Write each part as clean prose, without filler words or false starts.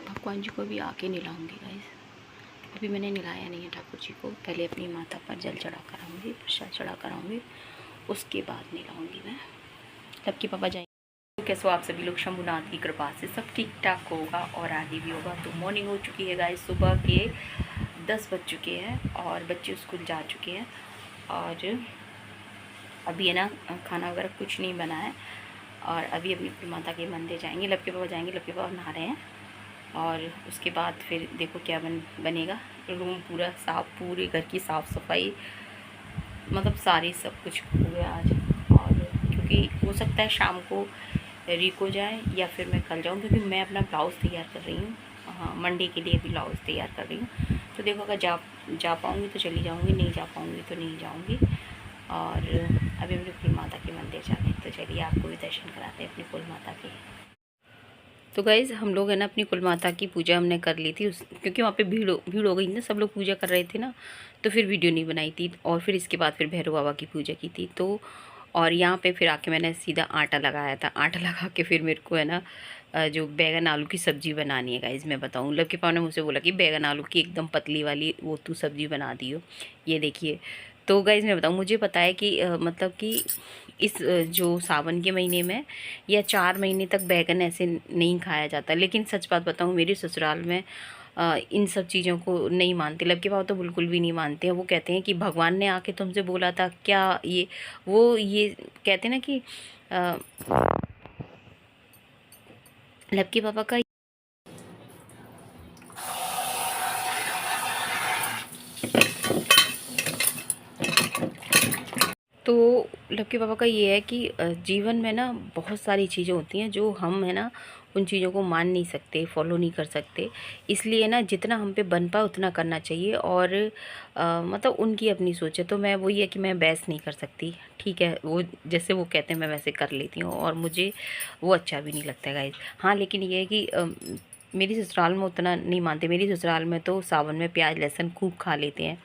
भगवान जी को भी आके नहलाऊँगी गाइस। अभी मैंने नहलाया नहीं है ठाकुर जी को, पहले अपनी माता पर जल चढ़ा कर आऊँगी, प्रसाद चढ़ा कर आऊँगी, उसके बाद नहलाऊँगी मैं। तब कि पापा जाएंगे। कैसे आप सभी लोग शंभुनाथ की कृपा से सब ठीक ठाक होगा और आगे भी होगा। तो मॉर्निंग हो चुकी है गाइस, सुबह के 10 बज चुके हैं और बच्चे स्कूल जा चुके हैं। और अभी है ना खाना वगैरह कुछ नहीं बना है और अभी माता के मंदिर जाएंगे। लपके पापा जाएंगे, लपके पापा नहा रहे हैं और उसके बाद फिर देखो क्या बनेगा। रूम पूरा साफ, पूरे घर की साफ़ सफाई, मतलब सारी सब कुछ हो गया आज। और क्योंकि हो सकता है शाम को रिको जाए या फिर मैं कल जाऊँ, क्योंकि मैं अपना ब्लाउज़ तैयार कर रही हूँ। हाँ, मंडे के लिए भी ब्लाउज़ तैयार कर रही हूँ। तो देखो अगर जा पाऊँगी तो चली जाऊँगी, नहीं जा पाऊँगी तो नहीं जाऊँगी। और अभी हम लोग कुल माता के मंदिर जा रहे हैं, तो चलिए आपको भी दर्शन कराते हैं अपनी कुल माता के। तो गाइज़ हम लोग है ना अपनी कुल माता की पूजा हमने कर ली थी क्योंकि वहाँ पे भीड़ हो गई ना, सब लोग पूजा कर रहे थे ना, तो फिर वीडियो नहीं बनाई थी। और फिर इसके बाद फिर भैरव बाबा की पूजा की थी। तो और यहाँ पे फिर आके मैंने सीधा आटा लगाया था। आटा लगा के फिर मेरे को है ना जो बैगन आलू की सब्ज़ी बनानी है गाइज़। मैं बताऊँ, लव के पापा ने मुझसे बोला कि बैगन आलू की एकदम पतली वाली वो तू सब्ज़ी बना दियो। ये देखिए। तो गाइज़ मैं बताऊँ, मुझे पता है कि मतलब कि इस जो सावन के महीने में या 4 महीने तक बैगन ऐसे नहीं खाया जाता। लेकिन सच बात बताऊँ, मेरे ससुराल में इन सब चीज़ों को नहीं मानते। लब के पापा तो बिल्कुल भी नहीं मानते हैं। वो कहते हैं कि भगवान ने आके तुमसे बोला था क्या, ये कहते हैं ना कि लब के पापा का तो लक्की पापा का ये है कि जीवन में ना बहुत सारी चीज़ें होती हैं जो हम है ना उन चीज़ों को मान नहीं सकते, फॉलो नहीं कर सकते। इसलिए ना जितना हम पे बन पाए उतना करना चाहिए। और मतलब उनकी अपनी सोच है, तो मैं वही है कि मैं बहस नहीं कर सकती। ठीक है, वो जैसे वो कहते हैं मैं वैसे कर लेती हूँ और मुझे वो अच्छा भी नहीं लगता है गाइस। हाँ, लेकिन ये है कि मेरी ससुराल में उतना नहीं मानते। मेरी ससुराल में तो सावन में प्याज लहसुन खूब खा लेते हैं,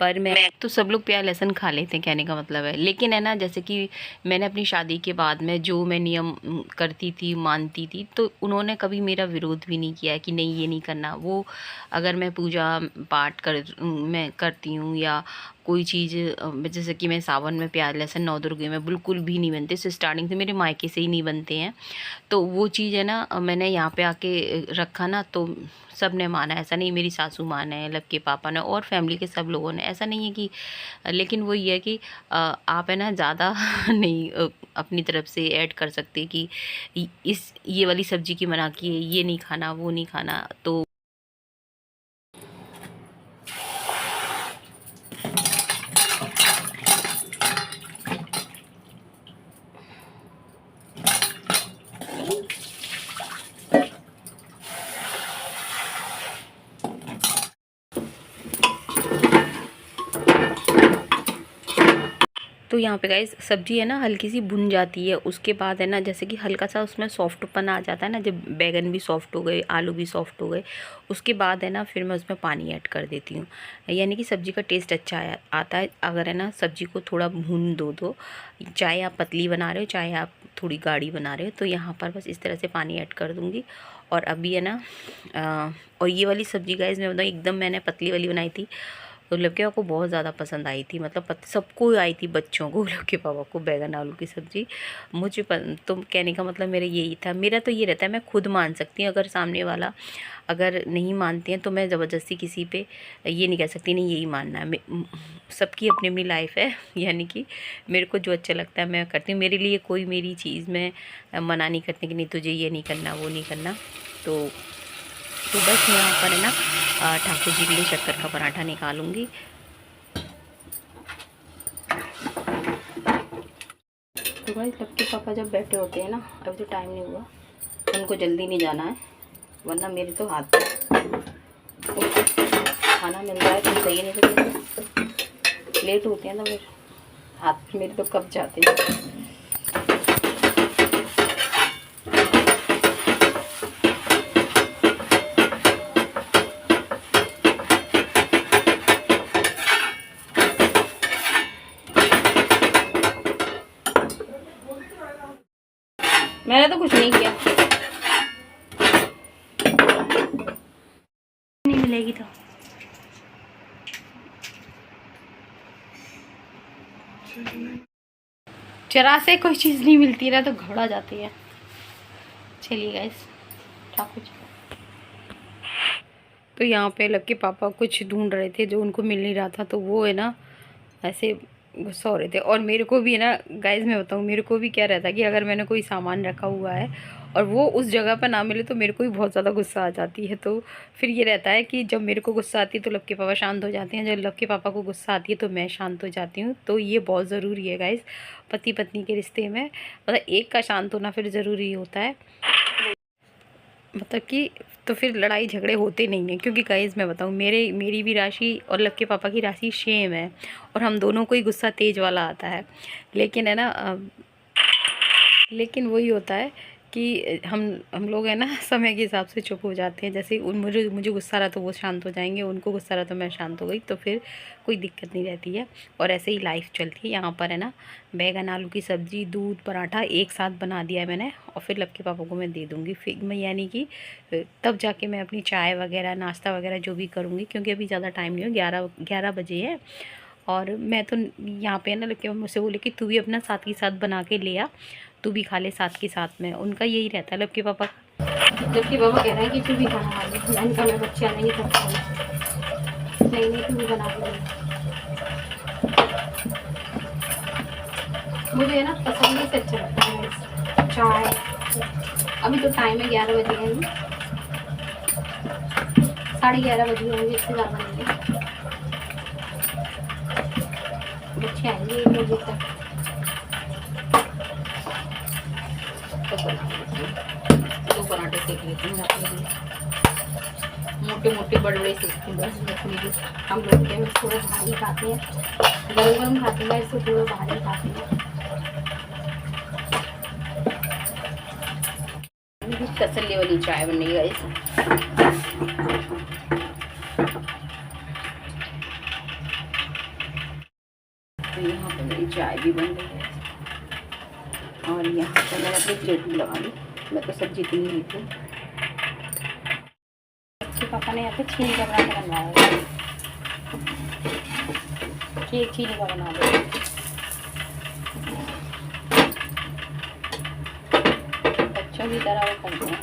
पर मैं तो सब लोग प्याज लहसुन खा लेते हैं, कहने का मतलब है। लेकिन है ना, जैसे कि मैंने अपनी शादी के बाद में जो मैं नियम करती थी, मानती थी, तो उन्होंने कभी मेरा विरोध भी नहीं किया है कि नहीं ये नहीं करना। वो अगर मैं पूजा पाठ मैं करती हूँ या कोई चीज़ जैसे कि मैं सावन में प्याज लहसुन नौ दुर्गे में बिल्कुल भी नहीं बनते, स्टार्टिंग से मेरे मायके से ही नहीं बनते हैं। तो वो चीज़ है ना मैंने यहाँ पे आके रखा ना, तो सब ने माना। ऐसा नहीं मेरी सासू माँ ने, लब के पापा ने और फैमिली के सब लोगों ने, ऐसा नहीं है कि लेकिन वो ये है कि आप है ना ज़्यादा नहीं अपनी तरफ से ऐड कर सकते कि ये वाली सब्ज़ी की मना की है, ये नहीं खाना, वो नहीं खाना। तो यहाँ पे गाइस सब्ज़ी है ना हल्की सी भुन जाती है। उसके बाद है ना जैसे कि हल्का सा उसमें सॉफ्टपन आ जाता है ना, जब बैगन भी सॉफ्ट हो गए, आलू भी सॉफ्ट हो गए, उसके बाद है ना फिर मैं उसमें पानी ऐड कर देती हूँ। यानी कि सब्ज़ी का टेस्ट अच्छा आता है अगर है ना सब्ज़ी को थोड़ा भून दो। तो चाहे आप पतली बना रहे हो, चाहे आप थोड़ी गाढ़ी बना रहे हो, तो यहाँ पर बस इस तरह से पानी ऐड कर दूँगी। और अभी है ना और ये वाली सब्ज़ी गाइस मैं बताऊँ एकदम मैंने पतली वाली बनाई थी, तो लड़के पापा को बहुत ज़्यादा पसंद आई थी। मतलब सबको आई थी, बच्चों को, लड़के पापा को बैगन आलू की सब्ज़ी। मुझे तो कहने का मतलब मेरा यही था। मेरा तो ये रहता है मैं खुद मान सकती हूँ, अगर सामने वाला अगर नहीं मानते हैं तो मैं ज़बरदस्ती किसी पे ये नहीं कह सकती नहीं यही मानना है। सबकी अपनी अपनी लाइफ है, यानी कि मेरे को जो अच्छा लगता है मैं करती हूँ। मेरे लिए कोई मेरी चीज़ में मना नहीं करती कि नहीं तुझे ये नहीं करना, वो नहीं करना। तो बस मैं यहाँ पर है ना ठाकुर जी के लिए शक्कर का पराठा निकालूंगी। तो भाई सबके पापा जब बैठे होते हैं ना, अभी तो टाइम नहीं हुआ, उनको जल्दी नहीं जाना है, वरना मेरे तो हाथ खाना मिल रहा है तो सही, नहीं तो लेट होते हैं ना फिर हाथ मेरे तो कब जाते हैं। मैंने तो कुछ नहीं किया। मिलेगी तो। जरा से कोई चीज़ नहीं मिलती ना तो घबरा जाती है। चलिए गाइस, ठाकुर जी। तो यहाँ पे लक्की पापा कुछ ढूंढ रहे थे जो उनको मिल नहीं रहा था, तो वो है ना ऐसे गुस्सा हो रहे थे। और मेरे को भी है ना गाइस, मैं बताऊँ, मेरे को भी क्या रहता है कि अगर मैंने कोई सामान रखा हुआ है और वो उस जगह पर ना मिले तो मेरे को भी बहुत ज़्यादा गुस्सा आ जाती है। तो फिर ये रहता है कि जब मेरे को गुस्सा आती है तो लक्की पापा शांत हो जाते हैं, जब लक्की पापा को गुस्सा आती है तो मैं शांत हो जाती हूँ। तो ये बहुत ज़रूरी है गाइस पति पत्नी के रिश्ते में, मतलब एक का शांत होना फिर ज़रूरी होता है, मतलब कि तो फिर लड़ाई झगड़े होते नहीं हैं। क्योंकि गाइस मैं बताऊँ, मेरी भी राशि और लक्की पापा की राशि सेम है और हम दोनों को ही गुस्सा तेज़ वाला आता है। लेकिन है ना लेकिन वही होता है कि हम लोग है ना समय के हिसाब से चुप हो जाते हैं। जैसे मुझे गुस्सा रहा तो वो शांत हो जाएंगे, उनको गुस्सा रहा तो मैं शांत हो गई, तो फिर कोई दिक्कत नहीं रहती है। और ऐसे ही लाइफ चलती है। यहाँ पर है ना बैगन आलू की सब्ज़ी, दूध, पराठा एक साथ बना दिया है मैंने, और फिर लक्की पापा को मैं दे दूँगी। फिर मैं यानी कि तब जाके मैं अपनी चाय वगैरह नाश्ता वगैरह जो भी करूँगी, क्योंकि अभी ज़्यादा टाइम नहीं हो, 11 बजे है। और मैं तो यहाँ पे ना लक्की पापा मुझसे बोले कि तू भी अपना साथ ही साथ बना के ले आ, तू भी खा ले साथ के साथ में। उनका यही रहता है लक्की पापा कह रहे हैं कि तू भी खाना खा ले। मैंने कहा मैं बच्चे आएंगे तब खाऊंगी। नहीं तू भी बना के ले। मुझे है ना पसंद ही से अच्छा लगता है चाय। अभी तो टाइम है 11 बजे हैं, 11:30 बजे होंगे, इससे ज़्यादा नहीं है। बच्चे आएंगे 1 बजे तक। दो पराठे सेक लेती हूँ अपने लिए, मोटे मोटे बड़े बड़े सेकती हूँ बस अपने लिए। हम लोग क्या थोड़ा भारी खाते हैं, गरम गरम खाते हैं, इसको थोड़ा भारी खाते हैं। तसल्ली वाली चाय बनेगी गाइस। तो यहाँ पर मेरी चाय भी बन रही है और यहाँ पर मैंने अपनी प्लेट भी लगा ली। मैं तो सब्जी इतनी ली थी। पापा ने यहाँ पे चीनी का पराठा बनवाया है, केक चीनी का बना दो। बच्चों की तरह वो करते हैं।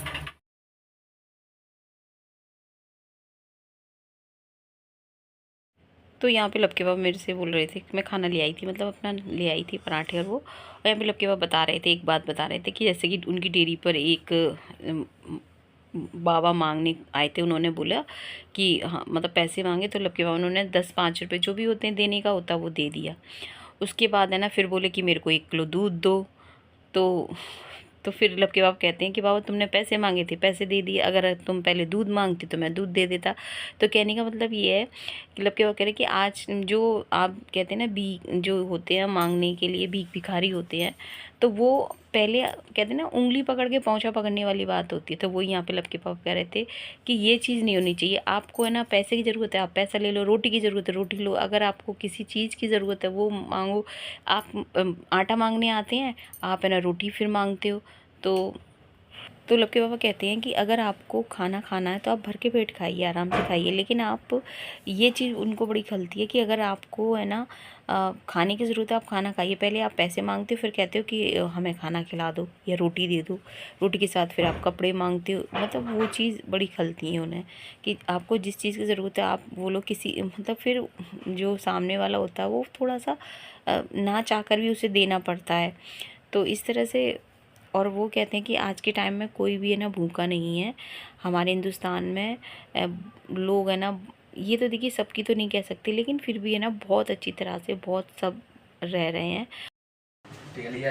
तो यहाँ पे लक्की पापा मेरे से बोल रहे थे कि मैं खाना ले आई थी, मतलब अपना ले आई थी पराठे और वो। और यहाँ पे लक्की पापा बता रहे थे, एक बात बता रहे थे कि जैसे कि उनकी डेयरी पर एक बाबा मांगने आए थे। उन्होंने बोला कि हाँ, मतलब पैसे मांगे, तो लक्की पापा उन्होंने 10-5 रुपये जो भी होते हैं देने का होता वो दे दिया। उसके बाद है ना फिर बोले कि मेरे को 1 किलो दूध दो। तो फिर लक्की पापा कहते हैं कि बाबा तुमने पैसे मांगे थे, पैसे दे दिए, अगर तुम पहले दूध मांगती तो मैं दूध दे देता। तो कहने का मतलब ये है कि लक्की पापा कह रहे हैं कि आज जो आप कहते हैं ना भीख जो होते हैं मांगने के लिए, भीख भिखारी होते हैं, तो वो पहले कहते हैं ना उंगली पकड़ के पौंछा पकड़ने वाली बात होती है। तो वो यहाँ पे लक्की पापा कह रहे थे कि ये चीज़ नहीं होनी चाहिए। आपको है ना पैसे की ज़रूरत है, आप पैसा ले लो। रोटी की ज़रूरत है, रोटी लो। अगर आपको किसी चीज़ की ज़रूरत है वो मांगो। आप आटा मांगने आते हैं, आप है ना रोटी फिर मांगते हो। तो लक्की पापा कहते हैं कि अगर आपको खाना खाना है तो आप भर के पेट खाइए, आराम से खाइए। लेकिन आप ये चीज़ उनको बड़ी खलती है कि अगर आपको है ना खाने की ज़रूरत है, आप खाना खाइए। पहले आप पैसे मांगते हो, फिर कहते हो कि हमें खाना खिला दो या रोटी दे दो। रोटी के साथ फिर आप कपड़े मांगते हो। मतलब वो चीज़ बड़ी खलती है उन्हें कि आपको जिस चीज़ की ज़रूरत है आप वो लोग किसी मतलब फिर जो सामने वाला होता है वो थोड़ा सा ना चाह कर भी उसे देना पड़ता है। तो इस तरह से। और वो कहते हैं कि आज के टाइम में कोई भी है ना भूखा नहीं है हमारे हिंदुस्तान में। लोग है ना, ये तो देखिए सबकी तो नहीं कह सकते, लेकिन फिर भी है ना बहुत अच्छी तरह से बहुत सब रह रहे हैं।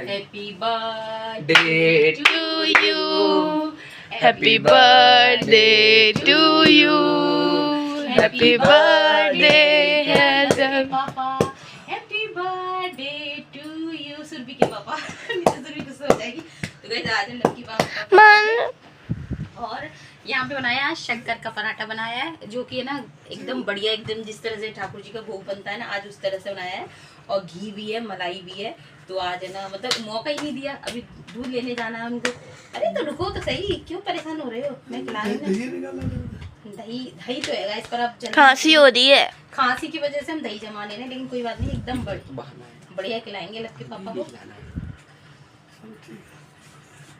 Happy birthday to you, happy birthday to you, happy birthday पापा, happy birthday to you. Surabhi के पापा सुरभि गुस्सा हो जाएगी। तो गाइस आज लक्की पापा और यहाँ पे बनाया है शक्कर का पराठा बनाया है, जो कि है ना एकदम बढ़िया, एकदम जिस तरह से ठाकुर जी का भोग बनता है ना आज उस तरह से बनाया है। और घी भी है, मलाई भी है। तो आज है ना मतलब मौका ही नहीं दिया, अभी दूध लेने जाना है उनको। अरे तो रुको तो सही, क्यों परेशान हो रहे हो? मैं खिला दही दही तो है गाइस, पर अब खांसी हो रही है। खांसी की वजह से हम दही जमा ले रहे हैं, लेकिन कोई बात नहीं, एकदम बढ़िया खिलाएंगे लक्की पापा को।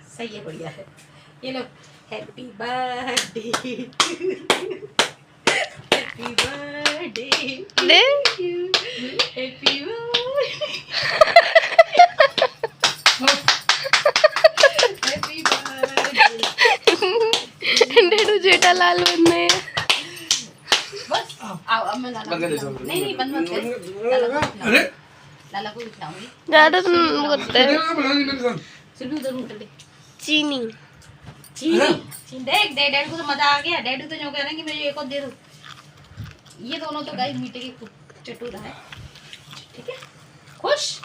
सही है, बढ़िया है। ये लो, happy birthday, happy birthday, happy डेडू जेठालाल बनना है। बस आओ, अब मैं लाला नहीं बंद मत कर, लाला को खिलाऊंगी। ज्यादा तो करते हैं। सिर्फ उधर उतर दे। चीनी चीनी देख दे, डैड को तो मजा आ गया। डैड तो जो कह रहे हैं कि मुझे एक और दे दो। ये दोनों तो गाइस मीठे के चटूर है, ठीक है, खुश।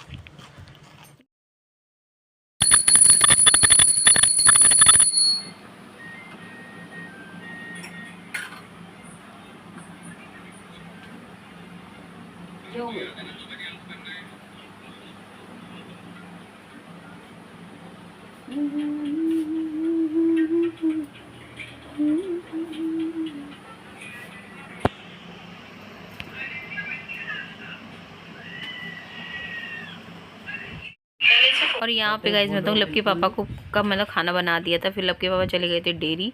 और यहाँ पे गाइस मैं तो लक्की पापा को कब मतलब खाना बना दिया था, फिर लक्की पापा चले गए थे डेयरी,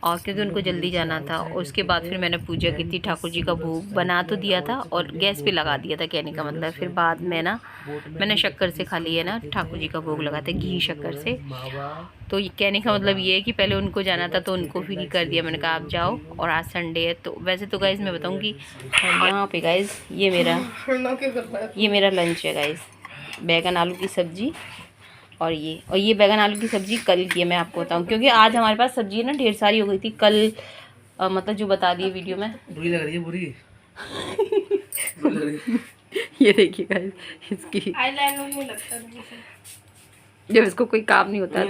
और क्योंकि उनको जल्दी जाना था। उसके बाद फिर मैंने पूजा की थी, ठाकुर जी का भोग बना तो दिया था और गैस पे लगा दिया था, कहने का मतलब। फिर बाद में ना मैंने शक्कर से खा लिया ना, ठाकुर जी का भोग लगा था घी शक्कर से। तो ये कहने का मतलब ये है कि पहले उनको जाना था तो उनको फ्री कर दिया, मैंने कहा आप जाओ। और आज संडे है तो वैसे तो गाइज़ मैं बताऊँगी यहाँ पे गाइज़ ये मेरा लंच है गाइज़, बैगन आलू की सब्ज़ी। और ये बैगन आलू की सब्ज़ी कल की है, मैं आपको बताऊं, क्योंकि आज हमारे पास सब्ज़ी ना ढेर सारी हो गई थी कल, मतलब जो बता दी वीडियो में। बुरी लग रही है, बुरी लग रही है। ये देखिए गाइस, इसकी आईलाइनर में लगता है जब इसको कोई काम नहीं होता है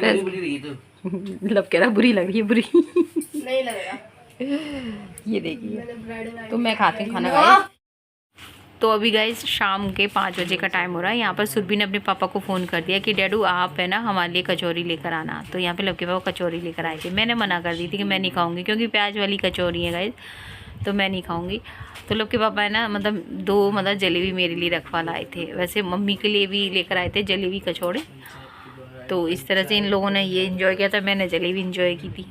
तो मतलब कह रहा बुरी लग रही है, बुरी नहीं लग रहा। ये देखिए, तो मैं खाती हूँ खाना गाइस। तो अभी गाइस शाम के 5 बजे का टाइम हो रहा है। यहाँ पर सुरभि ने अपने पापा को फ़ोन कर दिया कि डैडू आप है ना हमारे लिए कचौरी लेकर आना। तो यहाँ पे लक्की पापा कचौरी लेकर आए थे। मैंने मना कर दी थी कि मैं नहीं खाऊंगी, क्योंकि प्याज वाली कचौरी है गाइस, तो मैं नहीं खाऊंगी। तो लक्की पापा है ना मतलब 2 जलेबी मेरे लिए रखवा लाए थे, वैसे मम्मी के लिए भी लेकर आए थे जलेबी कचौड़े। तो इस तरह से इन लोगों ने ये इन्जॉय किया था, मैंने जलेबी इन्जॉय की थी।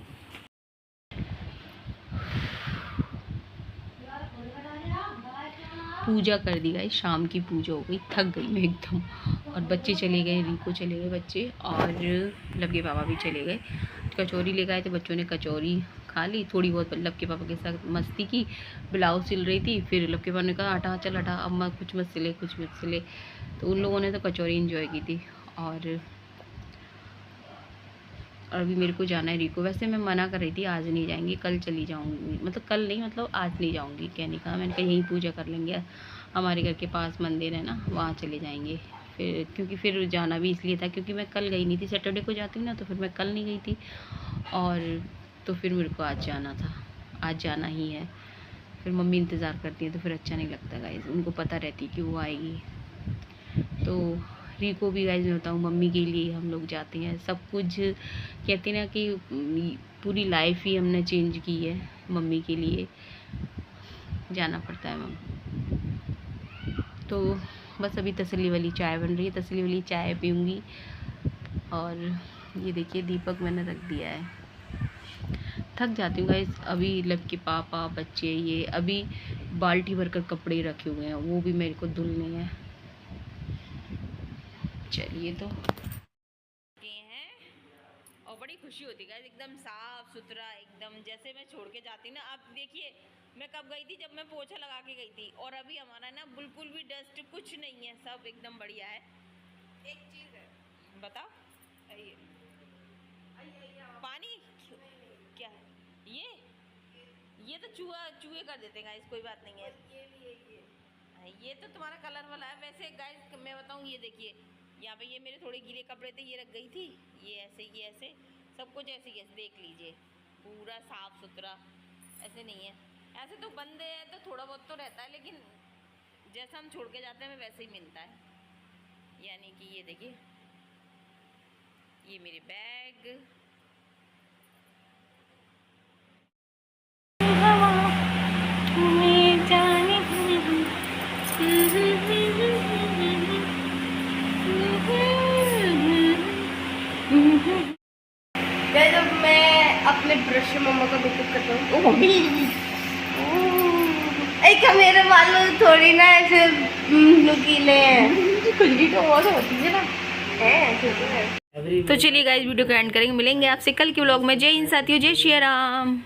पूजा कर दी गाइस, शाम की पूजा हो गई, थक गई मैं एकदम। और बच्चे चले गए, रिको चले गए बच्चे, और लक्की पापा भी चले गए। कचौरी लेकर आए थे, बच्चों ने कचौरी खा ली, थोड़ी बहुत लक्की पापा के साथ मस्ती की। ब्लाउज सिल रही थी, फिर लक्की पापा ने कहा हटा चल हटा, अम्मा कुछ मत सिले कुछ मत सिले। तो उन लोगों ने तो कचौरी इन्जॉय की थी। और अभी मेरे को जाना है रिको। वैसे मैं मना कर रही थी आज नहीं जाएंगी, कल चली जाऊंगी, मतलब कल नहीं, मतलब आज नहीं जाऊंगी कहने का। मैंने कहा यहीं पूजा कर लेंगे, हमारे घर के पास मंदिर है ना, वहाँ चले जाएंगे। फिर क्योंकि फिर जाना भी इसलिए था क्योंकि मैं कल गई नहीं थी, सैटरडे को जाती हूँ ना, तो फिर मैं कल नहीं गई थी। और तो फिर मेरे को आज जाना था, आज जाना ही है। फिर मम्मी इंतज़ार करती है तो फिर अच्छा नहीं लगता गाइस, उनको पता रहती कि वो आएगी। तो रिको भी गाइस मैं बताऊँ मम्मी के लिए हम लोग जाते हैं, सब कुछ कहते ना कि पूरी लाइफ ही हमने चेंज की है, मम्मी के लिए जाना पड़ता है मम्मी। तो बस अभी तसल्ली वाली चाय बन रही है, तसल्ली वाली चाय पीऊँगी। और ये देखिए दीपक मैंने रख दिया है। थक जाती हूँ गाइस। अभी लक्की पापा बच्चे ये अभी बाल्टी भरकर कपड़े रखे हुए हैं, वो भी मेरे को धुलने हैं। चलिए तो हैं और बड़ी खुशी होती है एकदम साफ सुथरा, एकदम जैसे मैं छोड़ के जाती ना। आप देखिए मैं कब गई थी, जब मैं पोछा लगा के गई थी, और अभी हमारा ना बिल्कुल भी डस्ट कुछ नहीं है, सब एकदम बढ़िया है। एक चीज़ है, बताओ। पानी क्या है ये तो चूहे कर देते गाइस, कोई बात नहीं है। ये तो तुम्हारा कलर वाला है। वैसे गाइस मैं बताऊँ, ये देखिए यहाँ पे ये मेरे थोड़े गीले कपड़े थे, ये रख गई थी, ये ऐसे सब कुछ ऐसे ही देख लीजिए, पूरा साफ सुथरा। ऐसे नहीं है, ऐसे तो बंदे हैं तो थोड़ा बहुत तो रहता है, लेकिन जैसा हम छोड़ के जाते हैं हमें वैसे ही मिलता है। यानी कि ये देखिए, ये मेरे बैग। ब्रश से मम्मा का मेकअप करता हूँ। ओ मम्मी एक मेरे बाल थोड़ी ना ऐसे नुकीले हैं। खुजली तो बहुत होती है ना। तो चलिए गाइस वीडियो को एंड करेंगे, मिलेंगे आपसे कल के व्लॉग में। जय हिंद साथियों, जय श्री राम।